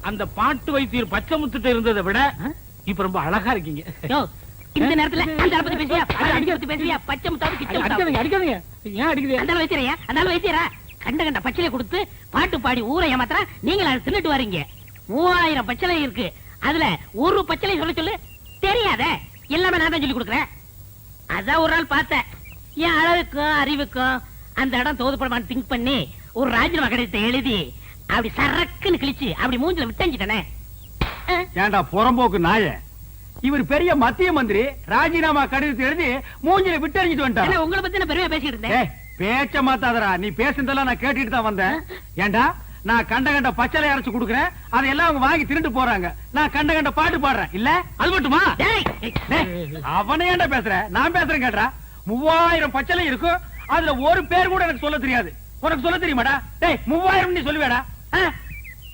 அந்த பாட்டு வைத்தியர் பச்சை முத்துட்டு இருந்ததை விட இப்ப ரொம்ப அழகா இருக்கீங்க. இந்த நேரத்துல அந்த பத்தி பேசியா, பத்தி பேசியா, பச்சை முத்தாவது கிச்ச அடிக்காதீங்க அடிக்காதீங்க. ஏன் அடிக்குது? அந்த வைத்தியரையா, அந்த வைத்தியரா கண்ட கண்ட பச்சையை கொடுத்து பாட்டு பாடி ஊரை ஏமாத்திரா, நீங்க அதை தின்னுட்டு வரீங்க. 3000 பச்சளை இருக்கு, அதுல ஒரு பச்சளை சொல்ல சொல்லு தெரியாத, எல்லாமே நான் தான் சொல்லி கொடுக்குறேன். அதான் ஒரு நாள் பார்த்தேன், என் அழகுக்கும் அறிவுக்கும் அந்த இடம் தோதுப்படமான்னு திங்க் பண்ணி ஒரு ராஜினாமா கடிதத்தை எழுதி அப்படி சரக்குன்னு கிழிச்சு அப்படி மூஞ்சில விட்டஞ்சிட்டனே. ஏண்டா புறம்போக்கு நாய, இவர் பெரிய மத்திய மந்திரி, ராஜினாமா கடிதத்தை எழுதி மூஞ்சில விட்டறிஞ்சிட்டு வந்துட்டான். உங்களை பத்தி நான் பெருமையா பேசிட்டு இருந்தேன். பேச்ச மாத்தாதரா, நீ பேசுனதெல்லாம் நான் கேட்டுட்டு தான் வந்தேன். ஏண்டா நான் கண்ட கண்ட பச்சளை அரைச்சு கொடுக்குறேன், அதெல்லாம் அவங்க வாங்கி திருட்டு போறாங்க. நான் கண்ட கண்ட பாட்டு பாடுறேன், இல்ல அது மட்டுமா? அவனை ஏண்டா பேசுற, நான் பேசுறேன் கேட்டா. 3000 பச்சளை இருக்கும், அதுல ஒரு பேர் கூட எனக்கு சொல்ல தெரியாது. உனக்கு சொல்ல தெரியுமாடா? டேய் 3000 நீ சொல்லுவேடா,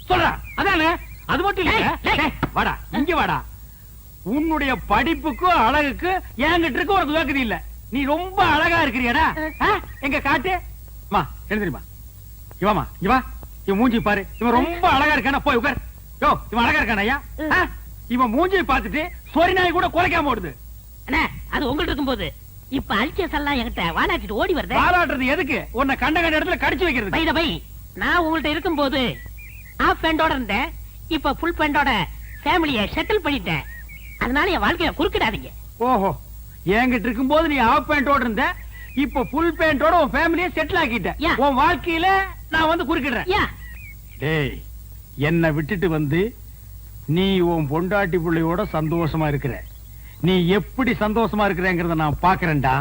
சொல்றா. அதானே, அது மட்டும் இல்ல. வாடா இங்க வாடா. உன்னுடைய படிப்புக்கும் அழகுக்கு என்கிட்ட இருக்கு உனக்கு வேக்குது இல்ல. நீ ரொம்ப அழகா இருக்கிறியடா. எங்க காட்டு மா எழுந்திரிமா. இவாமா இவா, இவன் மூஞ்சி பாரு, இவன் ரொம்ப அழகா இருக்கானா, போய் உட்கார். யோ இவன் அழகா இருக்கானா ஐயா? இவன் மூஞ்சியை பார்த்துட்டு சொரி நாய் கூட குலைக்காம ஓடுது. அண்ணா அது உங்கள்ட்ட இருக்கும்போது இப்ப அல்சஸ் எல்லாம் என்கிட்ட வாலாட்டிட்டு ஓடி வருது. வாலாட்டுறது எதுக்கு? உன்னை கண்ட கண்ட இடத்துல கடிச்சு வைக்கிறது. பை பை, நான் உங்கள்ட்ட இருக்கும்போது ஆஃப் பேண்டோட இருந்தேன், இப்ப ஃபுல் பேண்டோட ஃபேமிலியை செட்டில் பண்ணிட்டேன். அதனால என் வாழ்க்கைய குறுக்கிடாதீங்க. ஓஹோ, என்கிட்ட இருக்கும்போது நீ ஆஃப் பேண்டோட இருந்த, இப்ப ஃபுல் பேண்டோட உன் ஃபேமிலியை செட்டில் ஆக்கிட்ட. உன் வாழ்க்கையில நான் வந்து குறுக்கிடுறேன். டேய், என்ன விட்டுட்டு வந்து நீ உன் பொண்டாட்டி பிள்ளையோட சந்தோஷமா இருக்கிற. நீ எப்படி சந்தோஷமா இருக்கிறேங்கிறத நான் பாக்குறேன்டா.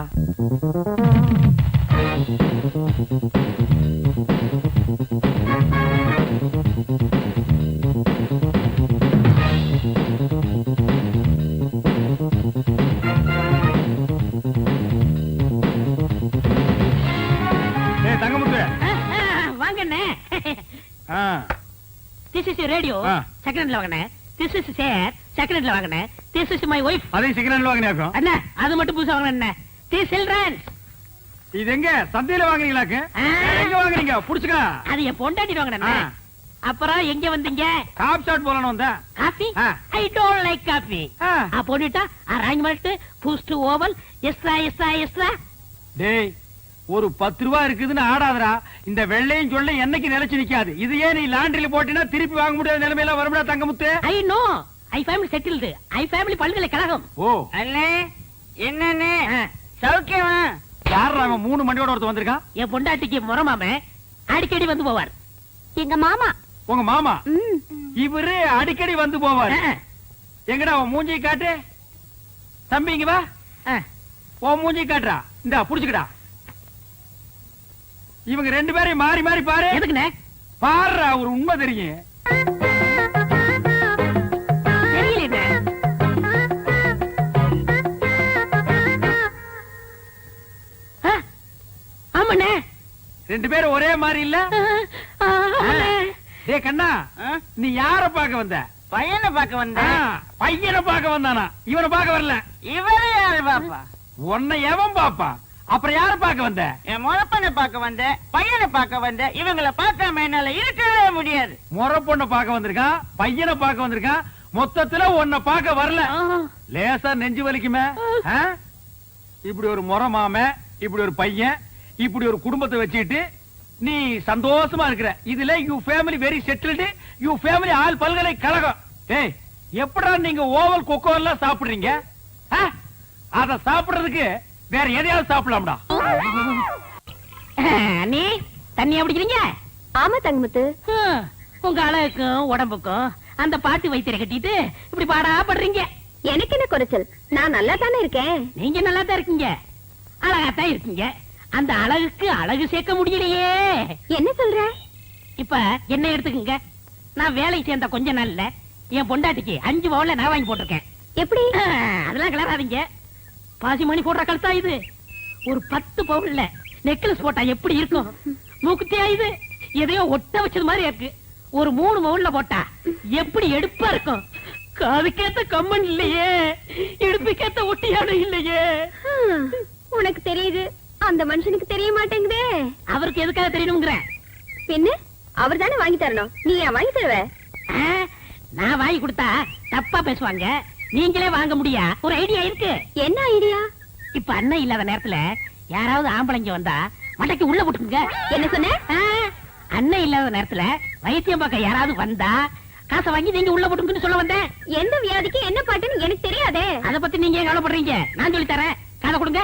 This is your radio. Second hand வாங்கனே. This is chair. Second hand வாங்கனே. This is my wife. அதே second hand வாங்கனேக்கோ. அண்ணா அது மட்டும் புதுசா வாங்கனே. This children. இது எங்க சந்தையில வாங்குறீங்களாக்கு? எங்க வாங்குறீங்க? புடிச்சுக்க. அது என் பொண்டாட்டி வாங்கனே. அப்புறம் எங்க வந்தீங்க? காபி ஷாட் போறணும் வந்தா. Coffee? I don't like coffee. போடிட்டா அரேஞ்ச்மென்ட் பூஸ்ட் ஓவல் எக்ஸ்ட்ரா. டேய், ஒரு 10 ரூபாய் இருக்குதுன்னு ஆடாதடா. இந்த வெள்ளையும் சொல்ல என்னைக்கு நிலைச்சு நிக்காது. இது ஏன் நீ லாண்டரியில போட்டினா திருப்பி வாங்க முடியாத நிலைமையில வரும்டா Thangamuthu. I know, I family settled. I family பல்கலைக்கழகம். ஓ அண்ணே, என்னண்ணே சௌக்கியமா? யார் அவன் 3 மண்டியோட ஒருத்தர் வந்திருக்கான்? என் பொண்டாட்டிக்கு முறமாம அடிக்கடி வந்து போவார். எங்க மாமா. உங்க மாமா? இவரு அடிக்கடி வந்து போவார். எங்கடா அவன் மூஞ்சி காட்டு. தம்பி இங்க வா. உன் மூஞ்சி காட்டுறா. இந்தா புடிச்சுக்கடா. இவங்க 2 பேரையும் மாறி மாறி பாரு. எதுக்குண்ணே? பாருடா, ஒரு உண்மை தெரியும். தெரியல. ஆமாண்ணே, 2 பேரும் ஒரே மாதிரி இல்ல? டேய் கண்ணா, நீ யார பார்க்க வந்த? பையனை பார்க்க வந்தேன். பையனை பார்க்க வந்தானா? இவனை பார்க்க வரல. இவரு யாரு பாப்பா? உன்னை எவன் பாப்பா? அப்புறம் யார பார்க்க வந்த? என் முறப்பனை பார்க்க வந்தேன், பையனை பார்க்க வந்தேன். இவங்களை பார்க்காம என்னால இருக்கவே முடியாது. முறை பொண்ணை பார்க்க வந்திருக்கான், பையனை பார்க்க வந்திருக்கான். மொத்தத்துல உன்னை பார்க்க வரல. லேசா நெஞ்சு வலிக்குமே. இப்படி ஒரு முறை மாம, இப்படி ஒரு பையன், இப்படி ஒரு குடும்பத்தை வச்சுட்டு நீ சந்தோஷமா இருக்கிற. இதுல you family very settled. You family all பல்கலைக்கழகம். டேய், எப்படா நீங்க ஓவல் கொக்கோ எல்லாம் சாப்பிடுறீங்க? அத சாப்பிடுறதுக்கு வேற எதையாவது சாப்பிடலாம்டா. நீ தண்ணியா பிடிக்கிறீங்க? ஆமா தங்கமுத்து. உங்க அழகுக்கும் உடம்புக்கும் அந்த பாட்டு வைத்தியரை கட்டிட்டு இப்படி பாடா படுறீங்க. எனக்கு என்ன குறைச்சல்? நான் நல்லா தானே இருக்கேன். நீங்க நல்லா தான் இருக்கீங்க, அழகாத்தான் இருக்கீங்க. அந்த அழகுக்கு அழகு சேர்க்க முடியலையே. என்ன சொல்ற? இப்ப என்ன எடுத்துக்கங்க. நான் வேலைக்கு சேர்ந்த கொஞ்ச நாள்ல என் பொண்டாட்டிக்கு 5 பவுன்ல நான் வாங்கி போட்டிருக்கேன். எப்படி? அதெல்லாம் கிளறாதீங்க. பாசி மணி போடுற கழுத்தா இது. ஒரு 10 பவுன்ல நெக்லஸ் போட்டா எப்படி இருக்கும்? மூக்குத்தியா இது? எதையோ ஒட்ட வச்சது மாதிரி இருக்கு. ஒரு 3 பவுன்ல போட்டா எப்படி எடுப்பா இருக்கும்? காதுக்கேத்த கம்மன் இல்லையே, எடுப்புக்கேத்த ஒட்டியானம் இல்லையே. உனக்கு தெரியுது, அந்த மனுஷனுக்கு தெரிய மாட்டேங்குதே. அவருக்கு எதுக்காக தெரியணுங்கிற? பின்ன அவர் தானே வாங்கி தரணும். நீ ஏன் வாங்கி தருவ? நான் வாங்கி கொடுத்தா தப்பா பேசுவாங்க, நீங்களே வாங்க முடியா? ஒரு ஐடியா இருக்கு. என்ன ஐடியா? இப்ப அண்ணன் இல்லாத நேரத்துல யாராவது ஆம்பளைங்க வந்தா மட்டைக்கு உள்ள போட்டுங்க. என்ன சொன்ன? அண்ணன் இல்லாத நேரத்துல வைத்தியம் பார்க்க யாராவது வந்தா காசை வாங்கி நீங்க உள்ள போட்டுங்கன்னு சொல்ல வந்தேன். எந்த வியாதிக்கு என்ன பாட்டுன்னு எனக்கு தெரியாதே. அத பத்தி நீங்க ஏன் கவலைப்படுறீங்க? நான் சொல்லி தரேன், காதை கொடுங்க.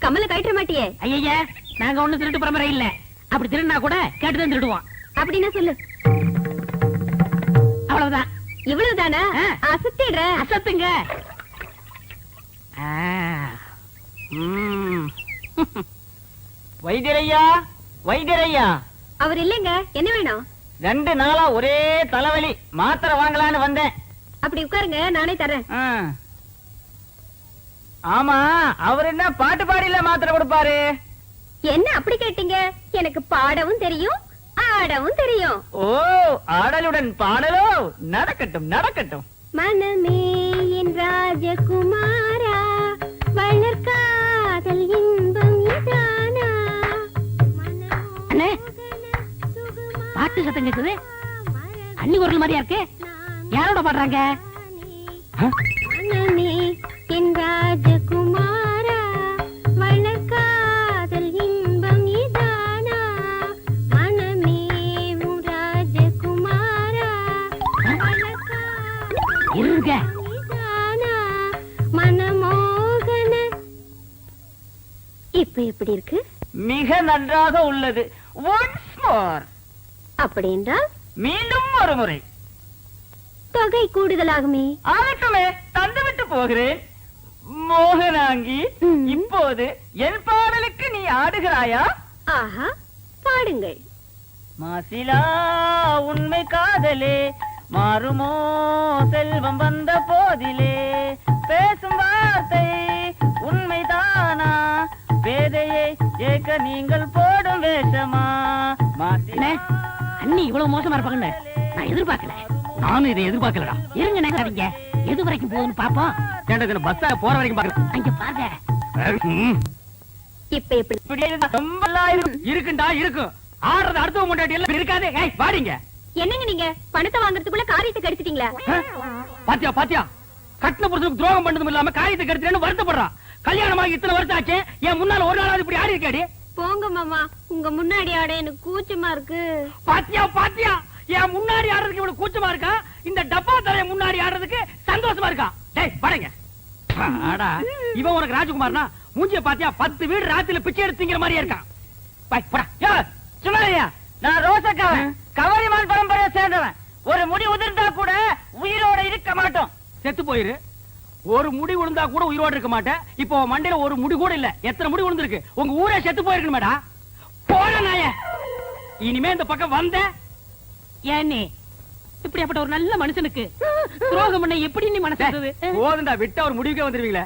கமல கழட்ட மாட்டியே? ஐயா, நாங்க ஒண்ணு திருட்டு பரம்பரை இல்ல. அப்படி திருடினா கூட கேட்டுதான் திருடுவோம். அப்படின்னா சொல்லு. அவ்வளவுதான். இவ்வளவுதானா? அசத்திடுற. அசத்துங்க. ம். வைத்தியரையா, வைத்தியரையா, அவர் இல்லைங்க. என்ன வேணும்? 2 நாளா ஒரே தலைவலி, மாத்திரை வாங்கலான்னு வந்தேன். அப்படி உட்காருங்க, நானே தரேன். ஆமா, அவர் என்ன பாட்டு பாடியில மாத்திரை கொடுப்பாரு? என்ன அப்படி கேட்டீங்க? எனக்கு பாடவும் தெரியும், ஆடவும் தெரியும். ஓ, ஆடலுடன் பாடலோ? நடக்கட்டும் நடக்கட்டும். மனமே என் ராஜகுமாரா, வளர்காதல் இன்பம் இதானா? அண்ணே, பாட்டு சத்தம் கேக்குது. அண்ணி குரல் மாதிரியா இருக்கு. யாரோட பாடுறாங்க? மனமே என் ராஜகுமாரா, வளர்காதல் இன்பம் இதானா? மனமே உன் ராஜகுமாரா, இருங்க. இதானா? மனமோகன. இப்ப எப்படி இருக்கு? மிக நன்றாக உள்ளது. Once more. அப்படி என்றால் மீண்டும் ஒரு முறை. தொகை கூடுதலாகுமே. ஆகட்டுமே, தந்துவிட்டு போகிறேன். மோகனாங்கி, இப்போது என் பாடலுக்கு நீ ஆடுகிறாயா? ஆஹா, பாடுங்கள். மாசிலா உண்மை காதலே, மாறுமோ செல்வம் வந்த போதிலே, பேசும் வார்த்தை உண்மைதானா, பேதையை ஏக்க நீங்கள் போடும் வேஷமா? அண்ணே, அண்ணி இவ்வளவு மோசமா இருப்பாங்கன்னு நான் எதிர்பார்க்கல. நானும் இதை எதிர்பார்க்கலடா. இருங்க, நினைக்காதீங்க. எது வரைக்கும் போகுதுன்னு பாப்போம். ஏன்டா பஸ்ஸா போற வரைக்கும் பாக்குறேன். அங்க பாருங்க. இப்ப எப்படி? இப்படி இருந்தா ரொம்ப நல்லா இருக்கும். இருக்குண்டா, இருக்கும். ஆடுறது அடுத்த முன்னாடி எல்லாம் இருக்காது. ஏய், வாடிங்க. என்னங்க நீங்க பணத்தை வாங்குறதுக்குள்ள காரியத்தை கெடுத்துட்டீங்களா? பாத்தியா பாத்தியா, கட்டின புருஷனுக்கு துரோகம் பண்ணதும் இல்லாம காரியத்தை கெடுத்துறேன்னு வருத்தப்படுறான். கல்யாணமாக இத்தனை வருஷம் ஆச்சு, என் முன்னால ஒரு நாளாவது இப்படி ஆடி இருக்காடி. போங்க மாமா, உங்க முன்னாடி ஆட எனக்கு கூச்சமா இருக்கு. பாத்தியா பாத்தியா, என் முன்னாடி ஆடுறதுக்கு இவ்வளவு கூச்சமா இருக்கா, இந்த டப்பா தலைய முன்னாடி ஆடுறதுக்கு சந்தோஷமா இருக்கா. டேய் பாருங்க. ஆடா, இவன் உனக்கு ராஜகுமார்னா மூஞ்சிய பாத்தியா 10 வீடு ராத்திரில பிச்சை எடுத்துங்கிற மாதிரியே இருக்கான். பாய் போடா. யோ, சும்மாரியா, நான் ரோசக்காவன், கவரிமான் பரம்பரையை சேர்ந்தவன். ஒரு முடி உதிர்ந்தா கூட உயிரோட இருக்க மாட்டோம். செத்து போயிரு. ஒரு முடி விழுந்தா கூட உயிரோடு இருக்க மாட்டேன். இப்போ மண்டையில ஒரு முடி கூட இல்ல. எத்தனை முடி விழுந்திருக்கு? உங்க ஊரே செத்து போயிருக்கு மேடா. போன நாய, இனிமே இந்த பக்கம் வந்த ஏன்னே இப்படியாப்பட்ட ஒரு நல்ல மனுஷனுக்கு துரோகம் பண்ண எப்படி நீ மனசு வருது? போதுண்டா, விட்டு அவர் முடிவுக்கே வந்துருவீங்களே.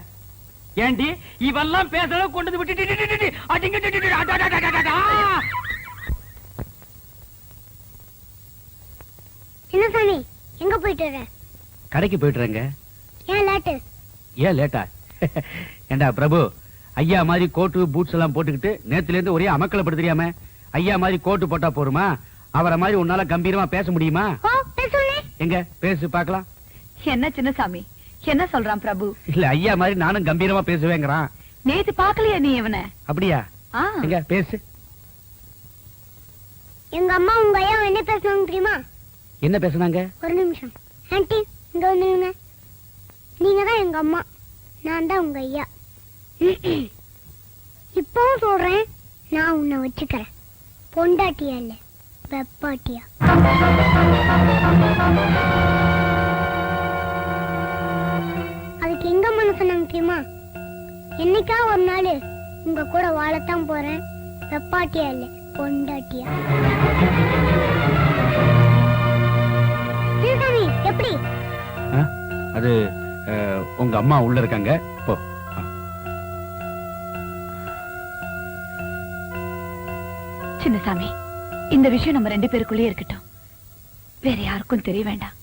ஏண்டி இவெல்லாம் பேசுறத கொண்டு வந்து விட்டு என்ன சாமி, எங்க போயிட்டு வர? கடைக்கு போயிட்டுறேங்க. ஏன் லேட்டு? ஏன் லேட்டா? ஏண்டா பிரபு, ஐயா மாதிரி கோட்டு பூட்ஸ் எல்லாம் போட்டுக்கிட்டு நேத்துல இருந்து ஒரே அமக்கலப்படுத்துறியாம. ஐயா மாதிரி கோட்டு போட்டா போருமா? அவரை மாதிரி உன்னால கம்பீரமா பேச முடியுமா? எங்க பேசு பாக்கலாம். என்ன சின்னசாமி, என்ன சொல்றான் பிரபு? இல்ல, ஐயா மாதிரி நானும் கம்பீரமா பேசுவேங்கிறான். நேத்து பாக்கலையா நீ இவனை? அப்படியா? ஆ. எங்க பேசு. எங்க அம்மா உங்க ஐயா என்ன பேசுவாங்க தெரியுமா? என்ன பேசுனாங்க? ஒரு நிமிஷம். ஆன்ட்டி, இங்க வந்துருங்க. நீங்க தான் எங்க அம்மா, நான் தான் உங்க ஐயா. இப்பவும் சொல்றேன், நான் உன்னை வச்சுக்கிறேன். பொண்டாட்டியா இல்ல, வெப்பாட்டியா. அதுக்கு எங்க மனசு தெரியுமா? என்னைக்கா ஒரு நாள் உங்க கூட வாழத்தான் போறேன். வெப்பாட்டியா இல்ல, பொண்டாட்டியா. சிவசாமி, எப்படி? அது உங்க அம்மா உள்ள இருக்காங்க. போ. சின்னசாமி, இந்த விஷயம் நம்ம 2 பேருக்குள்ளே இருக்கட்டும். வேற யாருக்கும் தெரிய வேண்டாம்.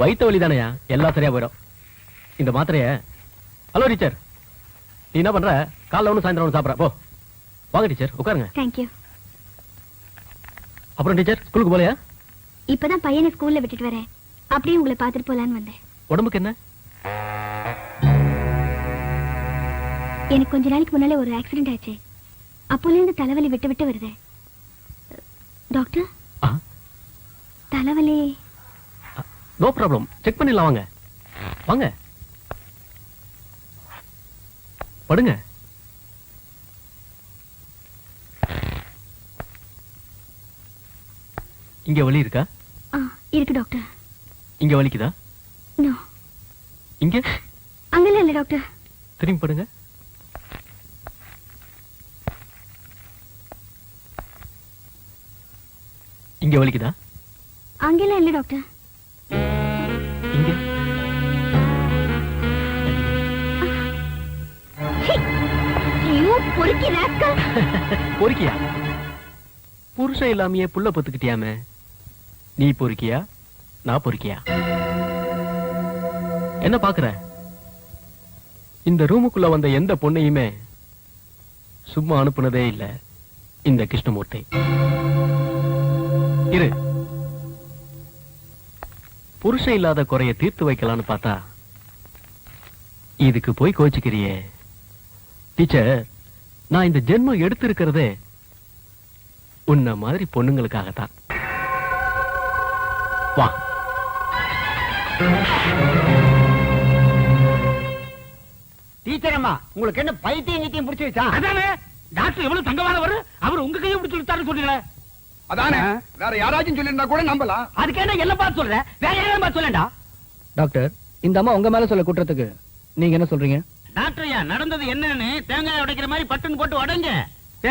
வயிற்று வலி தானையா, எல்லாம் சரியா போயிடும். இந்த மாத்திரைய. ஹலோ டீச்சர், நீ என்ன பண்ற? காலைல ஒண்ணு சாயந்தரம் ஒண்ணு சாப்பிடுற. போ. வாங்க டீச்சர் உட்காருங்க. தேங்க்யூ. அப்புறம் டீச்சர் ஸ்கூலுக்கு போலையா? இப்பதான் பையனை ஸ்கூல்ல விட்டுட்டு வரேன். அப்படியே உங்களை பார்த்துட்டு போலான்னு வந்தேன். உடம்புக்கு என்ன? எனக்கு கொஞ்ச நாளைக்கு முன்னாலே ஒரு ஆக்சிடென்ட் ஆச்சு. அப்போலேருந்து தலைவலி விட்டு விட்டு வருது. டாக்டர், தலைவலி. நோ ப்ராப்ளம், செக் பண்ணிடலாம். வாங்க வாங்க படுங்க. இங்க வலி இருக்கா? இருக்கு டாக்டர். இங்க வலிக்குதா? நோ. இங்க? அங்கெல்லாம் இல்ல டாக்டர். திரும்பி படுங்க. இங்க வலிக்குதா? அங்கெல்லாம் இல்ல டாக்டர். இங்க? ஐயோ, பொறுக்கி ராஸ்கல். பொறுக்கியா? புருஷன் இல்லாமையே புள்ள பொத்துக்கிட்டியாமே. நீ பொறுக்கியா நான் பொறுக்கியா? என்ன பாக்குற? இந்த ரூமுக்குள்ள வந்த எந்த பொண்ணையுமே சும்மா அனுப்புனதே இல்ல இந்த கிருஷ்ணமூர்த்தி. இரு, புருஷன் இல்லாத குறைய தீர்த்து வைக்கலான்னு பார்த்தா இதுக்கு போய் கோச்சுக்கிறியே. டீச்சர், நான் இந்த ஜென்மம் எடுத்திருக்கிறதே உன்ன மாதிரி பொண்ணுங்களுக்காகத்தான். வா. டீச்சர் அம்மா, உங்களுக்கு என்ன பைத்தியம் கிட்டியும் பிடிச்சு வச்சா? அதானே டாக்டர் எவ்வளவு தங்கமானவர், அவர் உங்க கையை பிடிச்சு விட்டாருன்னு சொல்றீங்களே. அதானே, வேற யாராச்சும் சொல்லிருந்தா கூட நம்பலாம். அதுக்கு என்ன எல்லாம் பார்த்து சொல்றேன், வேற யாரும் பார்த்து சொல்லண்டா. டாக்டர், இந்த அம்மா உங்க மேல சொல்ல குற்றத்துக்கு நீங்க என்ன சொல்றீங்க? டாக்டர் ஐயா, நடந்தது என்னன்னு தேங்காய் உடைக்கிற மாதிரி பட்டுன்னு போட்டு உடைங்க.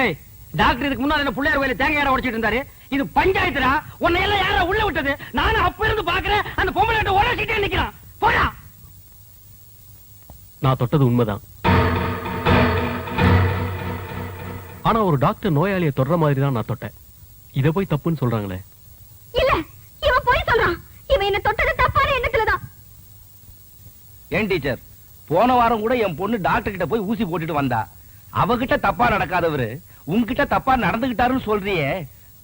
ஏய், டாக்டர் இதுக்கு முன்னாடி என்ன பிள்ளையார் கோயில தேங்காய் உடைச்சிட்டு இருந்தாரு. இது பஞ்சாயத்துடா. உன்னை எல்லாம் யாரா உள்ள விட்டது? நானும் அப்ப இருந்து பாக்குறேன், அந்த பொம்பளை உடச்சிட்டே நிக்கிறான். போடா. நான் தொட்டது உண்மைதான். ஆனா ஒரு டாக்டர் நோயாளியை தொடுற மாதிரி தான் நான் தொட்டேன். இத போய் தப்புன்னு சொல்றாங்களே. இல்ல, இவன் போய் சொல்றான். இவன் என்ன தொட்டது தப்பான எண்ணத்துலதான். ஏன் டீச்சர், போன வாரம் கூட என் பொண்ணு டாக்டர் கிட்ட போய் ஊசி போட்டுட்டு வந்தா. அவகிட்ட தப்பா நடக்காதவரு உன்கிட்ட தப்பா நடந்துகிட்டாருன்னு சொல்றியே,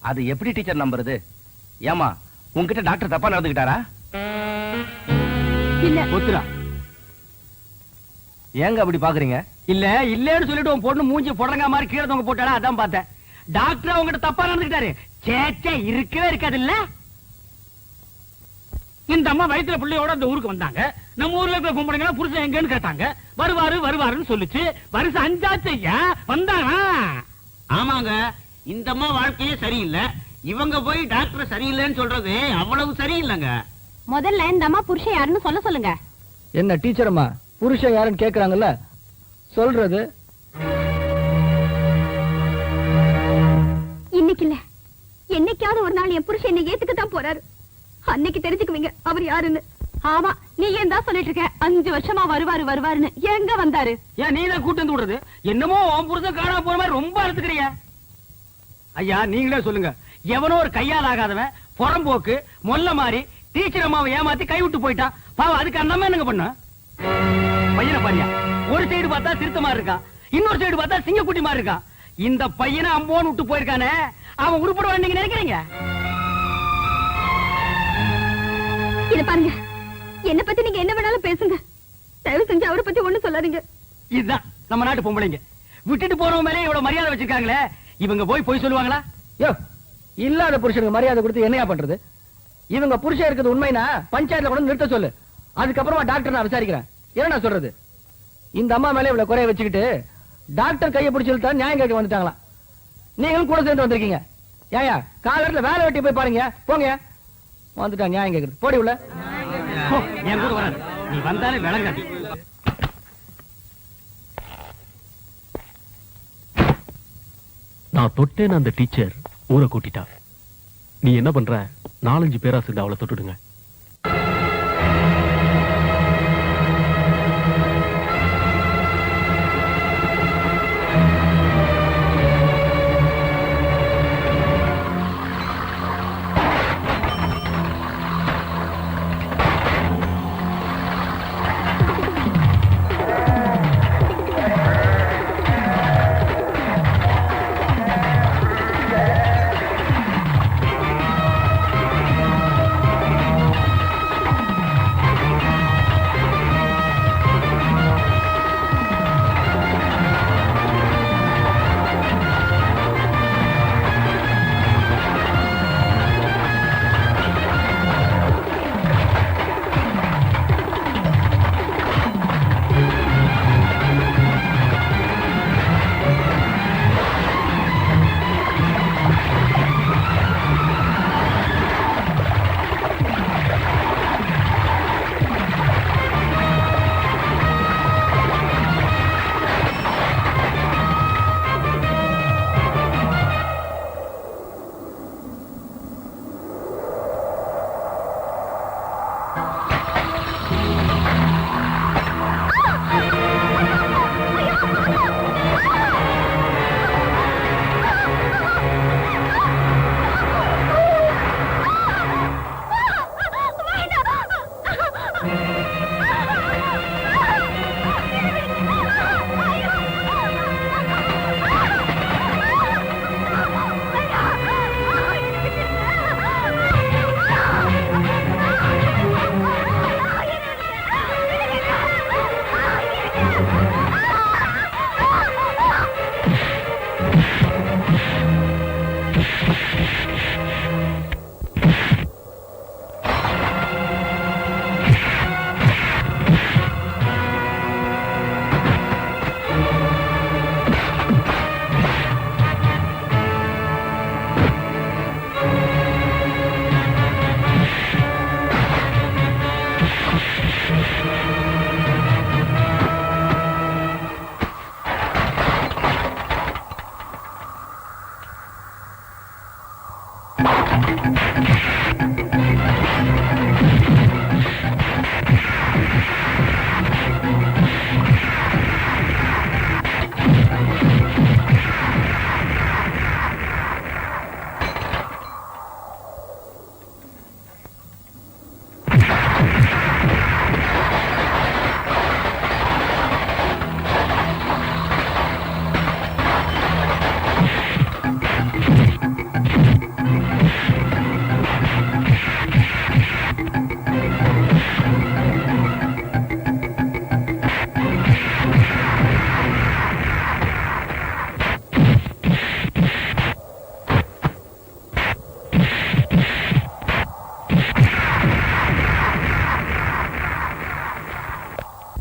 அது எப்படி டீச்சர் நம்புறது? ஏமா, உன்கிட்ட டாக்டர் தப்பா நடந்துகிட்டாரா? இல்ல. ஒத்துரா. ஏங்க அப்படி பாக்குறீங்க? இல்ல இல்லன்னு சொல்லிட்டு உன் பொண்ணு மூஞ்சி புடங்க மாதிரி கீழே தொங்க போட்டாடா, அதான் பார்த்தேன். டாக்டர் அவங்கிட்ட தப்பா நடந்துக்கிட்டாரு. சேச்சே, இருக்கவே இருக்காது இல்ல. இந்த அம்மா வயிற்றுல பிள்ளையோட அந்த ஊருக்கு வந்தாங்க. நம்ம ஊர்ல இருக்கிற பொம்பளைங்க புருஷன் எங்கன்னு கேட்டாங்க. வருவாருன்னு சொல்லிச்சு. வருஷம் 5 ஆச்சு ஐயா, வந்தானா? ஆமாங்க, இந்த அம்மா வாழ்க்கையே சரியில்லை. இவங்க போய் டாக்டர் சரியில்லைன்னு சொல்றது அவ்வளவு சரியில்லைங்க. முதல்ல இந்த அம்மா புருஷன் யாருன்னு சொல்ல சொல்லுங்க. என்ன டீச்சர் அம்மா, புருஷன் யாருன்னு கேக்குறாங்கல்ல, சொல்றது. இன்னைக்கு இல்ல, என்னைக்காவது ஒரு நாள் என் புருஷன் என்னை ஏத்துக்கத்தான் போறாரு. அன்னைக்கு தெரிஞ்சுக்குவீங்க அவர் யாருன்னு. ஆமா, நீ ஏன் தான் சொல்லிட்டு இருக்க 5 வருஷமா வருவாருன்னு. எங்க வந்தாரு? ஏன் நீதான் கூட்டு வந்து விடுறது? என்னமோ உன் புருஷன் காணாம போற மாதிரி ரொம்ப அழுத்துக்கிறியா? ஐயா, நீங்களே சொல்லுங்க. எவனோ ஒரு கையால் ஆகாதவன், புறம்போக்கு, மொல்ல மாதிரி டீச்சர் அம்மாவை ஏமாத்தி கை விட்டு போயிட்டான். பாவம், அதுக்கு அந்த அம்மா என்னங்க பண்ண? பையனை பாரியா, ஒரு சைடு பார்த்தா திருத்த மாதிரி இருக்கான், இன்னொரு சைடு பார்த்தா சிங்கக்குட்டி மாதிரி இருக்கான். இந்த பையனை அம்போன்னு விட்டு போயிருக்கானே, அவன் உருப்படுவான் நீங்க நினைக்கிறீங்க? இத பாருங்க, என்ன பத்தி நீங்க என்ன வேணாலும் பேசுங்க. தயவு செஞ்சு அவரை பத்தி ஒண்ணு சொல்லாதீங்க. இதுதான் நம்ம நாட்டு பொம்பளைங்க. விட்டுட்டு போறவங்க மேலே இவ்வளவு மரியாதை வச்சிருக்காங்களே, இவங்க போய் சொல்லுவாங்களா? யோ, இல்லாத புருஷனுக்கு மரியாதை கொடுத்து என்னையா பண்றது? இவங்க புருஷன் இருக்கிறது உண்மைனா பஞ்சாயத்துல கொண்டு நிறுத்த சொல்லு. அதுக்கப்புறமா டாக்டர் நான் விசாரிக்கிறேன். என்ன நான் சொல்றது? இந்த அம்மா மேல இவ்வளவு குறைய வச்சுக்கிட்டு டாக்டர் கையை பிடிச்சிருந்தா நியாயம் கேட்க வந்துட்டாங்களா? நீங்களும் கூட சேர்ந்து வந்திருக்கீங்க. ஏயா, காலத்துல வேலை வெட்டி போய் பாருங்க. போங்க, வந்துட்டா நியாயம் கேட்கறது. போடி உள்ள. என் கூட வராது, நீ வந்தாலே விளங்காது. நான் தொட்டேன்னு அந்த டீச்சர் ஊரை கூட்டிட்டா. நீ என்ன பண்ற? 4-5 பேரா சேர்ந்து அவளை தொட்டுடுங்க.